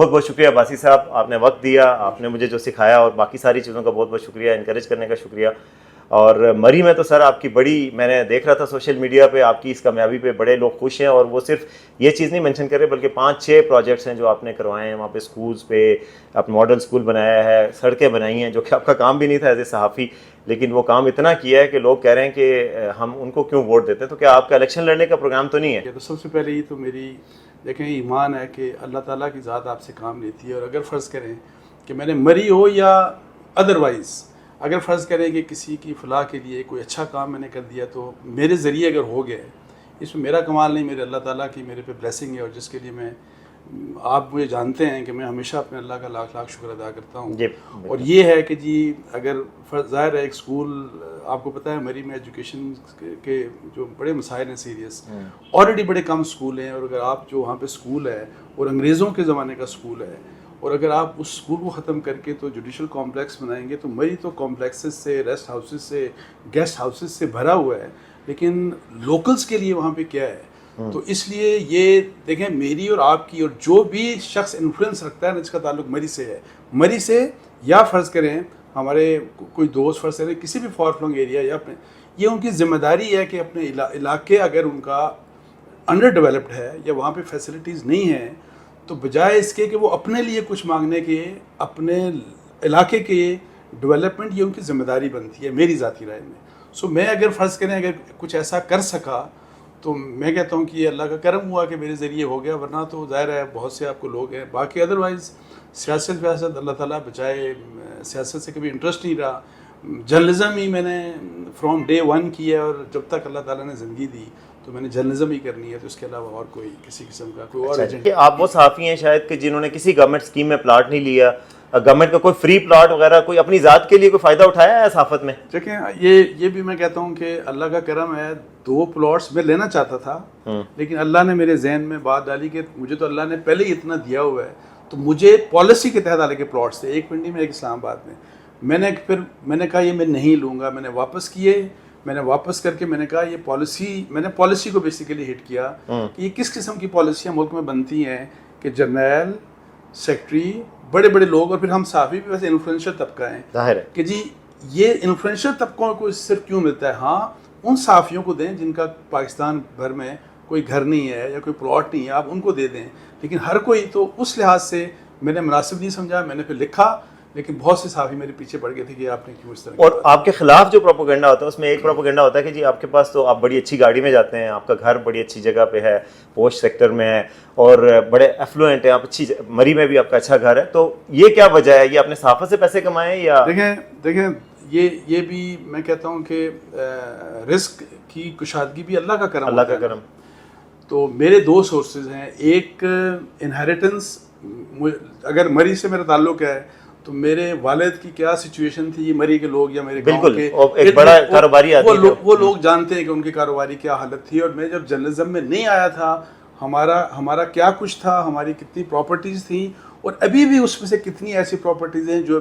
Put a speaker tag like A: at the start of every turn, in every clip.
A: بہت بہت شکریہ باسی صاحب, آپ نے وقت دیا, آپ نے مجھے جو سکھایا, اور باقی ساری چیزوں کا بہت بہت شکریہ, انکریج کرنے کا شکریہ. اور مری میں تو سر آپ کی بڑی, میں نے دیکھ رہا تھا سوشل میڈیا پہ, آپ کی اس کامیابی پہ بڑے لوگ خوش ہیں, اور وہ صرف یہ چیز نہیں مینشن کر رہے بلکہ 5-6 پروجیکٹس ہیں جو آپ نے کروائے ہیں وہاں پہ اسکولز پہ, آپ ماڈل اسکول بنایا ہے, سڑکیں بنائی ہیں, جو کہ آپ کا کام بھی نہیں تھا ایز اے صحافی, لیکن وہ کام اتنا کیا ہے کہ لوگ کہہ رہے ہیں کہ ہم ان کو کیوں ووٹ دیتے ہیں. تو کیا آپ کا الیکشن لڑنے کا پروگرام تو نہیں ہے؟
B: تو سب سے پہلے یہ تو میری دیکھیں ایمان ہے کہ اللہ تعالیٰ کی ذات آپ سے کام لیتی ہے, اور اگر فرض کریں کہ میں نے مری ہو یا ادروائز, اگر فرض کریں کہ کسی کی فلاح کے لیے کوئی اچھا کام میں نے کر دیا تو میرے ذریعے اگر ہو گیا, اس میں میرا کمال نہیں, میرے اللہ تعالیٰ کی میرے پہ بلیسنگ ہے, اور جس کے لیے میں, آپ مجھے جانتے ہیں کہ میں ہمیشہ اپنے اللہ کا لاکھ لاکھ شکر ادا کرتا ہوں. اور یہ ہے کہ جی اگر ظاہر ہے ایک اسکول, آپ کو پتہ ہے مری میں ایجوکیشن کے جو بڑے مسائل ہیں سیریس, آلریڈی بڑے کم اسکول ہیں, اور اگر آپ جو وہاں پہ اسکول ہے اور انگریزوں کے زمانے کا اسکول ہے, اور اگر آپ اس اسکول کو ختم کر کے تو جوڈیشل کمپلیکس بنائیں گے, تو مری تو کمپلیکسز سے, ریسٹ ہاؤسز سے, گیسٹ ہاؤسز سے بھرا ہوا ہے, لیکن لوکلز کے لیے وہاں پہ کیا ہے. تو اس لیے یہ دیکھیں میری اور آپ کی, اور جو بھی شخص انفلوئنس رکھتا ہے نا, اس کا تعلق مری سے ہے, مری سے, یا فرض کریں ہمارے کوئی دوست فرض کریں کسی بھی فار فلنگ ایریا, یا اپنے, یہ ان کی ذمہ داری ہے کہ اپنے علاقے اگر ان کا انڈر ڈیولپڈ ہے یا وہاں پہ فیسلٹیز نہیں ہیں, تو بجائے اس کے کہ وہ اپنے لیے کچھ مانگنے کے, اپنے علاقے کے ڈیولپمنٹ, یہ ان کی ذمہ داری بنتی ہے میری ذاتی رائے میں. سو میں اگر فرض کریں اگر کچھ ایسا کر سکا تو میں کہتا ہوں کہ یہ اللہ کا کرم ہوا کہ میرے ذریعے ہو گیا, ورنہ تو ظاہر ہے بہت سے آپ کو لوگ ہیں. باقی ادروائز سیاست اللہ تعالیٰ بچائے, سیاست سے کبھی انٹرسٹ نہیں رہا, جرنلزم ہی میں نے فرام ڈے 1 کیا, اور جب تک اللہ تعالیٰ نے زندگی دی تو میں نے جرنلزم ہی کرنی ہے, تو اس کے علاوہ اور کوئی کسی قسم کا کوئی اور ایجنڈا.
A: آپ وہ صحافی ہیں شاید کہ جنہوں نے کسی گورنمنٹ اسکیم میں پلاٹ نہیں لیا, گورنمنٹ کا کوئی فری پلاٹ وغیرہ, کوئی اپنی ذات کے لیے کوئی فائدہ اٹھایا ہے صحافت میں؟
B: دیکھیں یہ بھی میں کہتا ہوں کہ اللہ کا کرم ہے. 2 پلاٹس میں لینا چاہتا تھا, لیکن اللہ نے میرے ذہن میں بات ڈالی کہ مجھے تو اللہ نے پہلے ہی اتنا دیا ہوا ہے, تو مجھے پالیسی کے تحت حالانکہ پلاٹس تھے, ایک پنڈی میں ایک اسلام آباد میں, میں نے کہا یہ میں نہیں لوں گا, میں نے واپس کیے, میں نے واپس کر کے میں نے کہا یہ پالیسی, میں نے پالیسی کو بیسیکلی ہٹ کیا کہ یہ کس قسم کی پالیسیاں ملک میں بنتی ہیں کہ جرنیل, سیکٹری, بڑے بڑے لوگ, اور پھر ہم صحافی بھی ویسے انفلوئنشل طبقہ ہیں,
A: ظاہر ہے
B: کہ جی یہ انفلوئنشل طبقوں کو صرف کیوں ملتا ہے. ہاں ان صحافیوں کو دیں جن کا پاکستان بھر میں کوئی گھر نہیں ہے یا کوئی پلاٹ نہیں ہے, آپ ان کو دے دیں, لیکن ہر کوئی, تو اس لحاظ سے میں نے مناسب نہیں سمجھا. میں نے پھر لکھا, لیکن بہت سے صحافی میرے پیچھے پڑ گئے تھے کہ آپ نے کیوں اس طرح.
A: اور آپ کے خلاف جو پروپیگنڈا ہوتا ہے اس میں ایک پروپیگنڈا ہوتا ہے کہ جی آپ کے پاس تو آپ بڑی اچھی گاڑی میں جاتے ہیں, آپ کا گھر بڑی اچھی جگہ پہ ہے, پوش سیکٹر میں ہے, اور بڑے ایفلوئنٹ ہیں آپ, اچھی مری میں بھی آپ کا اچھا گھر ہے, تو یہ کیا وجہ ہے؟ یہ آپ نے صحافت سے پیسے کمائے یا؟
B: دیکھیں یہ بھی میں کہتا ہوں کہ رزق کی کشادگی بھی اللہ کا کرم,
A: اللہ کا کرم.
B: تو میرے 2 سورسز ہیں. ایک انہیریٹنس, اگر مری سے میرا تعلق ہے تو میرے والد کی کیا سچویشن تھی, یہ مری کے لوگ یا میرے گاؤں کے
A: ایک بڑا کاروباری آدمی,
B: وہ لوگ جانتے ہیں کہ ان کی کاروباری کیا حالت تھی. اور میں جب جرنلزم میں نہیں آیا تھا, ہمارا کیا کچھ تھا, ہماری کتنی پراپرٹیز تھیں, اور ابھی بھی اس میں سے کتنی ایسی پراپرٹیز ہیں جو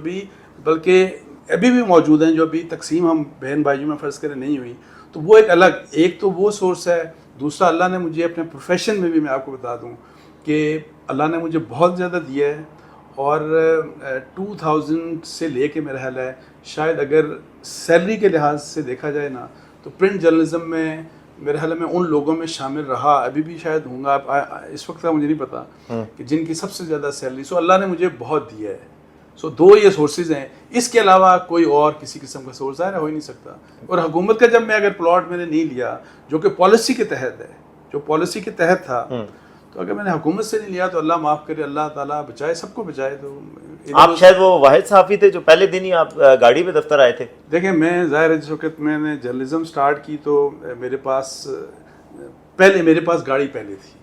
B: بلکہ ابھی بھی موجود ہیں, جو ابھی تقسیم ہم بہن بھائیوں میں فرض کریں نہیں ہوئی. تو وہ ایک تو وہ سورس ہے. دوسرا, اللہ نے مجھے اپنے پروفیشن میں بھی, میں آپ کو بتا دوں کہ اللہ نے مجھے بہت زیادہ دیا ہے, اور 2000 سے لے کے میرا خیال ہے شاید اگر سیلری کے لحاظ سے دیکھا جائے نا, تو پرنٹ جرنلزم میں میرے خیال میں ان لوگوں میں شامل رہا, ابھی بھی شاید ہوں گا, اس وقت کا مجھے نہیں پتا, کہ جن کی سب سے زیادہ سیلری. سو اللہ نے مجھے بہت دیا ہے. سو 2 یہ سورسز ہیں, اس کے علاوہ کوئی اور کسی قسم کا سورس ہو ہی نہیں سکتا. اور حکومت کا جب میں اگر پلاٹ میں نے نہیں لیا جو کہ پالیسی کے تحت ہے, جو پالیسی کے تحت تھا, تو اگر میں نے حکومت سے نہیں لیا تو اللہ معاف کرے, اللہ تعالیٰ بچائے, سب کو بچائے. تو
A: آپ شاید وہ واحد صحافی تھے جو پہلے دن ہی آپ گاڑی پہ دفتر آئے تھے.
B: دیکھیں میں ظاہر ہے جس وقت میں نے جرنلزم سٹارٹ کی تو میرے پاس گاڑی پہلے تھی,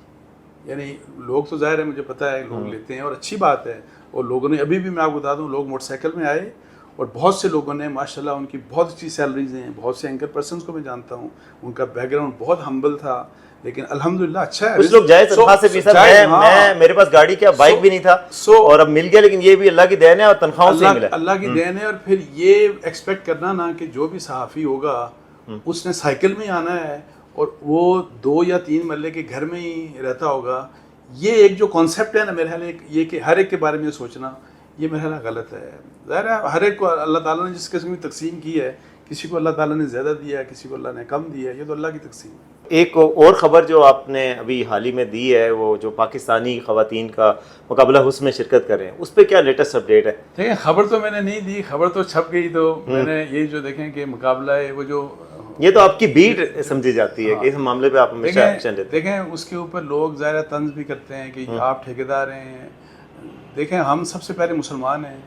B: یعنی لوگ تو ظاہر ہے مجھے پتہ ہے لوگ لیتے ہیں, اور اچھی بات ہے. اور لوگوں نے ابھی بھی میں آپ کو بتا دوں, لوگ موٹر سائیکل میں آئے, اور بہت سے لوگوں نے ماشاءاللہ ان کی بہت اچھی سیلریز ہیں. بہت سے اینکر پرسنس کو میں جانتا ہوں, ان کا بیک گراؤنڈ بہت ہمبل تھا, لیکن الحمدللہ اچھا ہے.
A: کچھ لوگ جائے تنخواہ سے بھی, سر میں میرے پاس گاڑی کیا بائک بھی نہیں تھا, اور اب مل گیا, لیکن یہ بھی اللہ کی دین ہے اور تنخواہوں سے ملا,
B: اللہ کی دین ہے. اور پھر یہ ایکسپیکٹ کرنا نا کہ جو بھی صحافی ہوگا اس نے سائیکل میں آنا ہے, اور وہ 2 یا 3 محلے کے گھر میں ہی رہتا ہوگا, یہ ایک جو کانسیپٹ ہے نا میرے خیال یہ کہ ہر ایک کے بارے میں سوچنا یہ میرا خیال غلط ہے. ظاہر ہے ہر ایک کو اللہ تعالیٰ نے جس قسم کی تقسیم کی ہے, کسی کو اللہ تعالیٰ نے زیادہ دیا ہے, کسی کو اللہ نے کم دیا ہے, یہ تو اللہ کی تقسیم ہے.
A: ایک اور خبر جو آپ نے ابھی حال ہی میں دی ہے, وہ جو پاکستانی خواتین کا مقابلہ حسن میں شرکت کر رہے ہیں, اس پہ کیا لیٹسٹ اپڈیٹ ہے؟
B: دیکھیں خبر تو میں نے نہیں دی, خبر تو چھپ گئی, تو میں نے یہ جو دیکھیں کہ مقابلہ ہے وہ جو
A: یہ تو آپ کی بیٹ سمجھی جاتی ہے کہ اس معاملے پہ آپ ہمیشہ ایکشن لیتے ہیں.
B: دیکھیں اس کے اوپر لوگ ظاہر طنز بھی کرتے ہیں کہ آپ ٹھیکیدار ہیں. دیکھیں ہم سب سے پہلے مسلمان ہیں,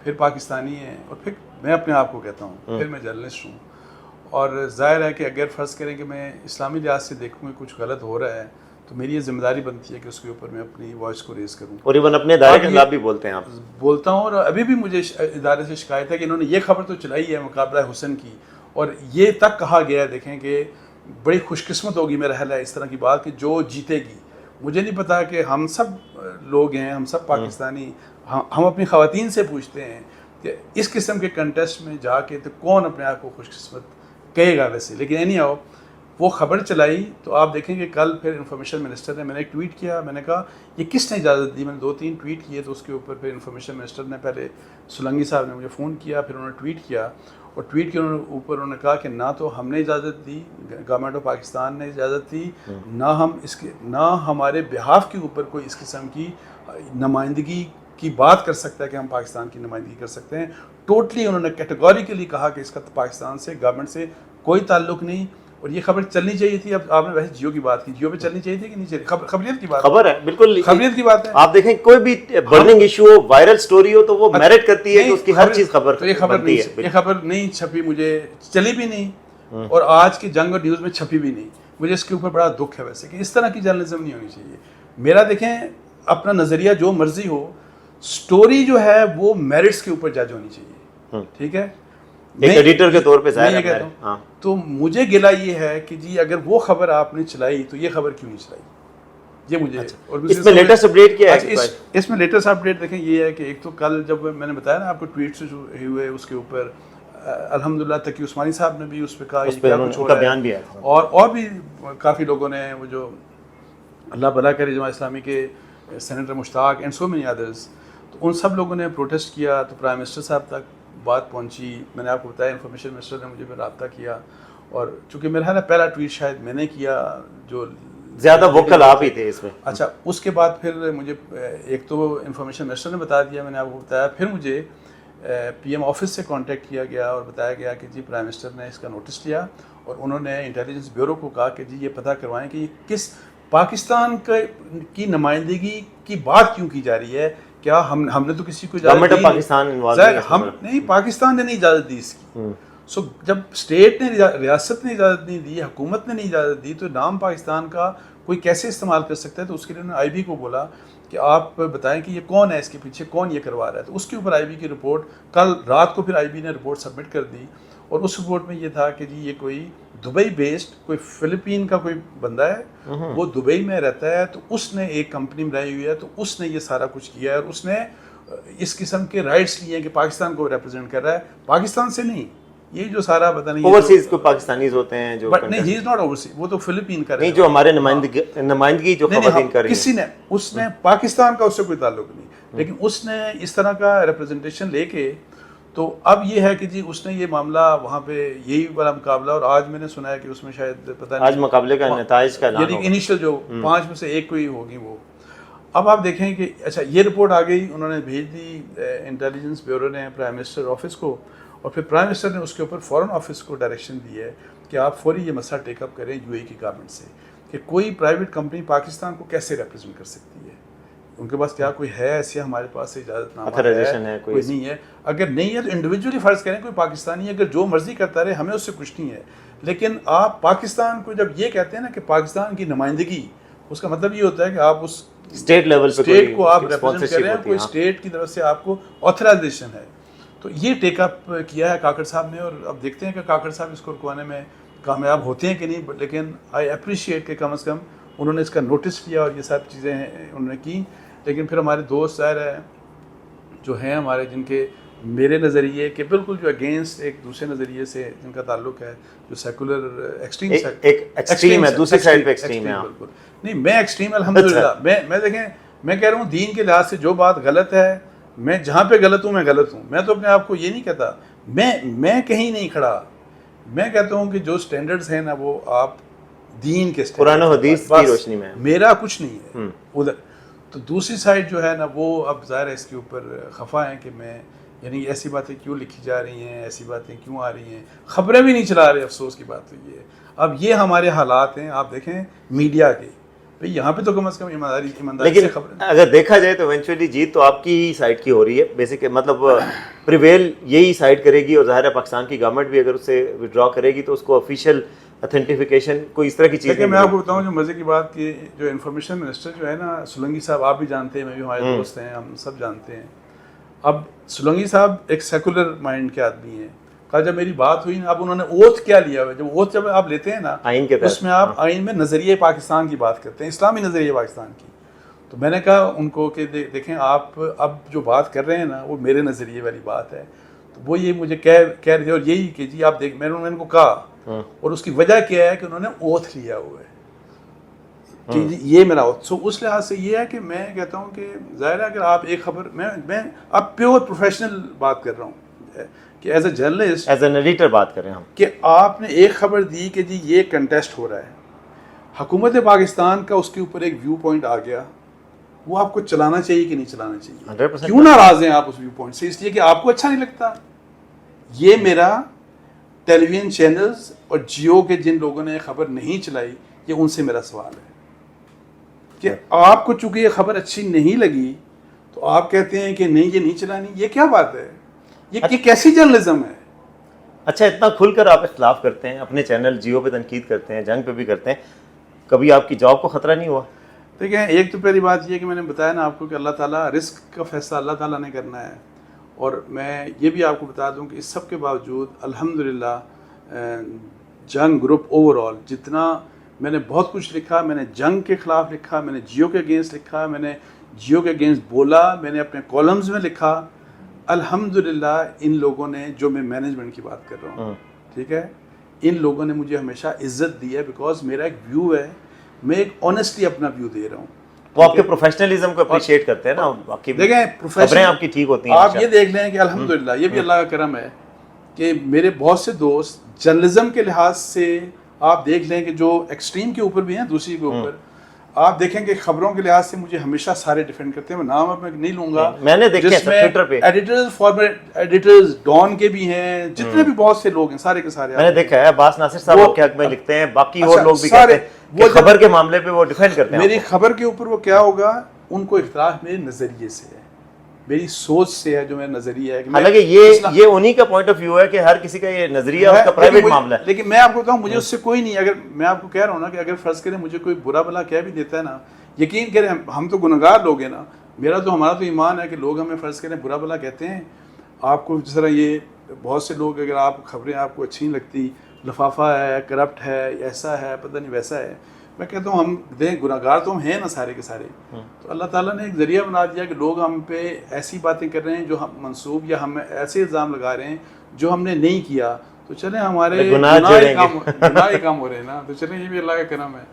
B: پھر پاکستانی ہیں, اور پھر میں اپنے آپ کو کہتا ہوں پھر میں جرنلسٹ ہوں. اور ظاہر ہے کہ اگر فرض کریں کہ میں اسلامی لحاظ سے دیکھوں کہ کچھ غلط ہو رہا ہے تو میری یہ ذمہ داری بنتی ہے کہ اس کے اوپر میں اپنی وائس کو ریز کروں.
A: اور ایون اپنے ادارے کے خلاف بھی بولتے ہیں آپ؟
B: بولتا ہوں, اور ابھی بھی مجھے ادارے سے شکایت ہے کہ انہوں نے یہ خبر تو چلائی ہے مقابلہ حسن کی, اور یہ تک کہا گیا ہے دیکھیں کہ بڑی خوش قسمت ہوگی میرا خیال ہے اس طرح کی بات کہ جو جیتے گی. مجھے نہیں پتا کہ ہم سب لوگ ہیں, ہم سب پاکستانی, ہم اپنی خواتین سے پوچھتے ہیں کہ اس قسم کے کنٹیسٹ میں جا کے تو کون اپنے آپ کو خوش قسمت کہے گا ویسے. لیکن اینی ہاؤ وہ خبر چلائی تو آپ دیکھیں کہ کل پھر انفارمیشن منسٹر نے, میں نے ایک ٹویٹ کیا, میں نے کہا یہ کس نے اجازت دی, میں نے 2-3 ٹویٹ کیے تو اس کے اوپر پھر انفارمیشن منسٹر نے, پہلے سولنگی صاحب نے مجھے فون کیا, پھر انہوں نے ٹویٹ کیا, اور ٹویٹ کے اوپر انہوں نے کہا کہ نہ تو ہم نے اجازت دی, گورنمنٹ آف پاکستان نے اجازت دی, نہ ہمارے بہاف کے اوپر کوئی اس قسم کی نمائندگی کی بات کر سکتا ہے کہ ہم پاکستان کی نمائندگی کر سکتے ہیں. ٹوٹلی انہوں نے کیٹیگوریکلی کہا کہ اس کا پاکستان سے, گورنمنٹ سے کوئی تعلق نہیں. اور یہ خبر چلنی چاہیے تھی. اب آپ نے ویسے جیو کی بات کی, جیو پہ چلنی چاہیے تھی کہ نہیں چاہیے؟ خبریت کی بات,
A: خبر ہے, بالکل
B: خبریت کی بات ہے.
A: آپ دیکھیں کوئی بھی برننگ ایشو ہو, وائرل سٹوری ہو, تو وہ میرٹ کرتی ہے کہ اس کی ہر چیز خبر
B: تو یہ خبر نہیں چھپی, مجھے چلی بھی نہیں, اور آج کی جنگ اور نیوز میں چھپی بھی نہیں. مجھے اس کے اوپر بڑا دکھ ہے ویسے کہ اس طرح کی جرنلزم نہیں ہونی چاہیے. میرا دیکھیں اپنا نظریہ جو مرضی ہو, سٹوری جو ہے وہ میرٹس کے اوپر جج ہونی چاہیے. ٹھیک ہے,
A: ایک ایڈیٹر کے طور پہ ظاہر ہے.
B: تو مجھے گلا یہ ہے کہ جی اگر وہ خبر آپ نے چلائی تو یہ خبر کیوں نہیں چلائی, یہ مجھے. اور
A: اس میں لیٹسٹ اپڈیٹ کیا ہے؟
B: اس میں لیٹسٹ اپڈیٹ دیکھیں یہ ہے کہ ایک تو کل جب میں نے بتایا نا آپ کو ٹویٹ سے جو ہوئے اس کے اوپر الحمدللہ تقی عثمانی صاحب نے بھی اس پہ کہا کیا کچھ ہو رہا ہے, اور بھی کافی لوگوں نے, وہ جو اللہ بھلا کرے جماعت اسلامی کے senator Mushtaq and so many others, تو ان سب لوگوں نے پروٹیسٹ کیا. تو پرائم منسٹر صاحب تک بات پہنچی. میں نے آپ کو بتایا انفارمیشن منسٹر نے مجھے رابطہ کیا, اور چونکہ میرا خیال ہے پہلا ٹویٹ شاید میں نے کیا جو
A: زیادہ ووکل آپ ہی تھے اس میں.
B: اچھا, اس کے بعد پھر مجھے ایک تو انفارمیشن منسٹر نے بتا دیا, میں نے آپ کو بتایا, پھر مجھے پی ایم آفس سے کانٹیکٹ کیا گیا اور بتایا گیا کہ جی پرائم منسٹر نے اس کا نوٹس لیا, اور انہوں نے انٹیلیجنس بیورو کو کہا کہ جی یہ پتہ کروائیں کہ یہ کس پاکستان کی نمائندگی کی بات کیوں کی جا رہی ہے. کیا ہم نے تو کسی کو
A: گورنمنٹ آف پاکستان
B: ہم نہیں, پاکستان نے نہیں اجازت دی اس کی. سو جب اسٹیٹ نے, ریاست نے اجازت نہیں دی, حکومت نے نہیں اجازت دی, تو نام پاکستان کا کوئی کیسے استعمال کر سکتا ہے. تو اس کے لیے انہوں نے آئی بی کو بولا کہ آپ بتائیں کہ یہ کون ہے, اس کے پیچھے کون یہ کروا رہا ہے. تو اس کے اوپر آئی بی کی رپورٹ کل رات کو پھر آئی بی نے رپورٹ سبمٹ کر دی, اور اس رپورٹ میں یہ تھا کہ جی یہ کوئی دبئی بیسڈ کوئی فلپین کا کوئی بندہ ہے, وہ دبئی میں رہتا ہے, تو اس نے ایک کمپنی بنائی ہوئی ہے, تو اس نے یہ سارا کچھ کیا ہے, اور اس نے اس قسم کے رائٹس لیے ہیں کہ پاکستان کو ریپرزینٹ کر رہا ہے, پاکستان سے نہیں. یہ جو سارا پتہ نہیں,
A: اوورسیز کو پاکستانیز ہوتے ہیں جو,
B: بٹ نہیں, ہی از ناٹ اوورسیز, وہ تو فلپین کا
A: نہیں, جو ہمارے نمائندگی جو خواتین کر رہی ہیں,
B: کسی نے, اس نے پاکستان کا اس سے کوئی تعلق نہیں, لیکن اس نے اس طرح کا ریپرزنٹیشن لے کے. تو اب یہ ہے کہ جی اس نے یہ معاملہ وہاں پہ یہی والا مقابلہ, اور آج میں نے سنا ہے کہ اس میں شاید پتہ نہیں
A: آج مقابلے کا نتائج کا اعلان
B: یعنی انیشیل جو 5 میں سے ایک کوئی ہوگی وہ. اب آپ دیکھیں کہ اچھا یہ رپورٹ آ گئی, انہوں نے بھیج دی انٹیلیجنس بیورو نے پرائم منسٹر آفس کو, اور پھر پرائم منسٹر نے اس کے اوپر فورن آفس کو ڈائریکشن دی ہے کہ آپ فوری یہ مسئلہ ٹیک اپ کریں یو اے کی گورنمنٹ سے کہ کوئی پرائیویٹ کمپنی پاکستان کو کیسے ریپرزینٹ کر سکتی ہے. ان کے پاس کیا کوئی ہے ایسے, ہمارے پاس اجازت نامہ ہے, کوئی نہیں ہے. اگر نہیں ہے تو انڈیویجولی فرض کریں کوئی پاکستانی اگر جو مرضی کرتا رہے, ہمیں اس سے کچھ نہیں ہے. لیکن آپ پاکستان کو جب یہ کہتے ہیں نا کہ پاکستان کی نمائندگی, اس کا مطلب یہ ہوتا ہے کہ آپ اس
A: اسٹیٹ لیول پہ
B: اسٹیٹ کو آپ ریپرزینٹ کر رہے ہیں, کوئی اسٹیٹ کی طرف سے آپ کو آتھرائزیشن ہے. تو یہ ٹیک اپ کیا ہے کاکڑ صاحب نے, اور اب دیکھتے ہیں کہ کاکڑ صاحب اس کو رکوانے میں کامیاب ہوتے ہیں کہ نہیں. لیکن آئی اپریشیٹ کہ کم از کم انہوں نے اس کا نوٹس لیا اور یہ سب چیزیں انہوں نے کی. لیکن پھر ہمارے دوست ظاہر ہے جو ہیں ہمارے, جن کے میرے نظریے کے بالکل جو اگینسٹ ایک دوسرے نظریے سے جن کا تعلق ہے جو سیکولر ایکسٹریم
A: ایک ایکسٹریم ہے، دوسری سائڈ پہ ایکسٹریم ہے.
B: بالکل نہیں، میں ایکسٹریم الحمدللہ میں دیکھیں میں کہہ رہا ہوں دین کے لحاظ سے جو بات غلط ہے، میں جہاں پہ غلط ہوں میں غلط ہوں. میں تو اپنے آپ کو یہ نہیں کہتا، میں کہیں نہیں کھڑا. میں کہتا ہوں کہ جو سٹینڈرڈز ہیں نا وہ آپ دین کے
A: قرآن و حدیث کی روشنی میں،
B: میرا کچھ نہیں ہے ادھر. تو دوسری سائڈ جو ہے نا وہ اب ظاہر ہے اس کے اوپر خفا ہیں کہ میں یعنی ایسی باتیں کیوں لکھی جا رہی ہیں، ایسی باتیں کیوں آ رہی ہیں، خبریں بھی نہیں چلا رہے. افسوس کی بات تو یہ ہے. اب یہ ہمارے حالات ہیں، آپ دیکھیں میڈیا کے بھئی یہاں پہ تو کم از کم ایمانداری
A: لیکن
B: سے خبریں.
A: اگر دیکھا جائے تو ایونچولی جیت تو آپ کی ہی سائڈ کی ہو رہی ہے بیسک، مطلب پریویل یہی سائڈ کرے گی. اور ظاہر ہے پاکستان کی گورنمنٹ بھی اگر اسے ودرا کرے گی تو اس کو آفیشیل اتھینٹیفیکیشن کوئی اس طرح کی چیز.
B: لیکن میں آپ کو بتاؤں جو مزے کی بات کہ جو انفارمیشن منسٹر جو ہے نا سولنگی صاحب، آپ بھی جانتے ہیں، میں بھی ہمارے دوست ہیں، ہم سب جانتے ہیں. اب سولنگی صاحب ایک سیکولر مائنڈ کے آدمی ہیں. کہا جب میری بات ہوئی نا، اب انہوں نے اوتھ کیا لیا ہوا ہے. جب اوتھ جب آپ لیتے ہیں نا
A: آئین کے
B: اس میں آپ آئین میں نظریہ پاکستان کی بات کرتے ہیں، اسلامی نظریہ پاکستان کی. تو میں نے کہا ان کو کہ دیکھیں آپ اب جو بات کر رہے ہیں نا وہ میرے نظریے والی بات ہے. تو وہ یہ مجھے کہہ رہے تھے اور یہی کہ جی آپ دیکھ، میں نے ان کو کہا اور اس کی وجہ کیا ہے کہ انہوں نے اوتھ لیا ہوا ہے کہ یہ میرا اوتھ. سو اس لحاظ سے یہ ہے کہ میں کہتا ہوں کہ ظاہر ہے اگر آپ ایک خبر میں اب پیور پروفیشنل بات کر رہا ہوں کہ as a journalist,
A: as an editor بات کریں ہم،
B: کہ آپ نے ایک خبر دی کہ جی یہ کنٹیسٹ ہو رہا ہے، حکومت پاکستان کا اس کے اوپر ایک ویو پوائنٹ آ گیا، وہ آپ کو چلانا چاہیے کہ نہیں چلانا چاہیے؟
A: 100%
B: کیوں ناراض ہیں آپ اس ویو پوائنٹ سے؟ اس لیے کہ آپ کو اچھا نہیں لگتا. یہ میرا ٹیلی ویژن چینلز اور جیو کے جن لوگوں نے خبر نہیں چلائی، یہ ان سے میرا سوال ہے کہ آپ کو چونکہ یہ خبر اچھی نہیں لگی تو آپ کہتے ہیں کہ نہیں یہ نہیں چلانی. یہ کیا بات ہے؟ یہ کیسی جرنلزم ہے؟
A: اچھا اتنا کھل کر آپ اختلاف کرتے ہیں، اپنے چینل جیو پہ تنقید کرتے ہیں، جنگ پہ بھی کرتے ہیں، کبھی آپ کی جاب کو خطرہ نہیں ہوا؟
B: دیکھیں ایک تو پہلی بات یہ کہ میں نے بتایا نا آپ کو کہ اللہ تعالیٰ رزق کا فیصلہ اللہ تعالیٰ نے کرنا ہے. اور میں یہ بھی آپ کو بتا دوں کہ اس سب کے باوجود الحمدللہ جنگ گروپ اوور آل جتنا میں نے بہت کچھ لکھا، میں نے جنگ کے خلاف لکھا، میں نے جیو کے اگینسٹ لکھا، میں نے جیو کے اگینسٹ بولا، میں نے اپنے کالمز میں لکھا. الحمدللہ ان لوگوں نے، جو میں مینجمنٹ کی بات کر رہا ہوں، ٹھیک ہے، ان لوگوں نے مجھے ہمیشہ عزت دی ہے بیکاز میرا ایک ویو ہے، میں ایک آنیسٹلی اپنا ویو دے رہا ہوں.
A: وہ آپ کے پروفیشنلزم کو اپریشیٹ کرتے ہیں نا، باقی
B: دیکھیں
A: خبریں آپ کی ٹھیک ہوتی ہیں.
B: آپ یہ دیکھ لیں کہ الحمدللہ یہ بھی اللہ کا کرم ہے کہ میرے بہت سے دوست جرنلزم کے لحاظ سے آپ دیکھ لیں کہ جو ایکسٹریم کے اوپر بھی ہیں، دوسری کے اوپر آپ دیکھیں کہ خبروں کے لحاظ سے مجھے ہمیشہ سارے ڈیفینڈ کرتے ہیں. میں نام اب نہیں لوں گا،
A: میں نے دیکھے
B: جس میں
A: ٹویٹر پہ
B: ایڈیٹرز، فارمیٹ ایڈیٹرز ڈان کے بھی ہیں، جتنے بھی بہت سے لوگ ہیں سارے کے سارے.
A: میں نے دیکھا ہے عباس ناصر صاحب آپ کے حق میں لکھتے ہیں، باقی اور لوگ بھی
B: سارے
A: کہتے ہیں کہ خبر کے معاملے پہ وہ ڈیفینڈ کرتے ہیں.
B: میری خبر کے اوپر وہ کیا ہوگا، ان کو اختلاف میرے نظریے سے ہے، میری سوچ سے ہے، جو میرا نظریہ ہے.
A: حالانکہ یہ انہی کا پوائنٹ آف ویو ہے کہ ہر کسی کا یہ نظریہ اس کا پرائیویٹ معاملہ ہے.
B: لیکن میں آپ کو بتاؤں مجھے اس سے کوئی نہیں، اگر میں آپ کو کہہ رہا ہوں نا کہ اگر فرض کریں مجھے کوئی برا بھلا کہہ بھی دیتا ہے نا، یقین کریں ہم تو گنہگار لوگ ہیں نا، ہمارا تو ایمان ہے کہ لوگ ہمیں فرض کریں برا بھلا کہتے ہیں. آپ کو جس طرح یہ بہت سے لوگ اگر آپ خبریں آپ کو اچھی نہیں لگتی، لفافہ ہے، کرپٹ ہے، ایسا ہے، پتہ نہیں ویسا ہے، میں کہتا ہوں ہم گنہگار تو ہم ہیں نا سارے کے سارے. تو اللہ تعالیٰ نے ایک ذریعہ بنا دیا کہ لوگ ہم پہ ایسی باتیں کر رہے ہیں جو ہم منسوب یا ہم ایسے الزام لگا رہے ہیں جو ہم نے نہیں کیا. تو چلیں ہمارے گناہ کام ہو رہے ہیں نا، تو چلیں یہ بھی اللہ کا کرم ہے.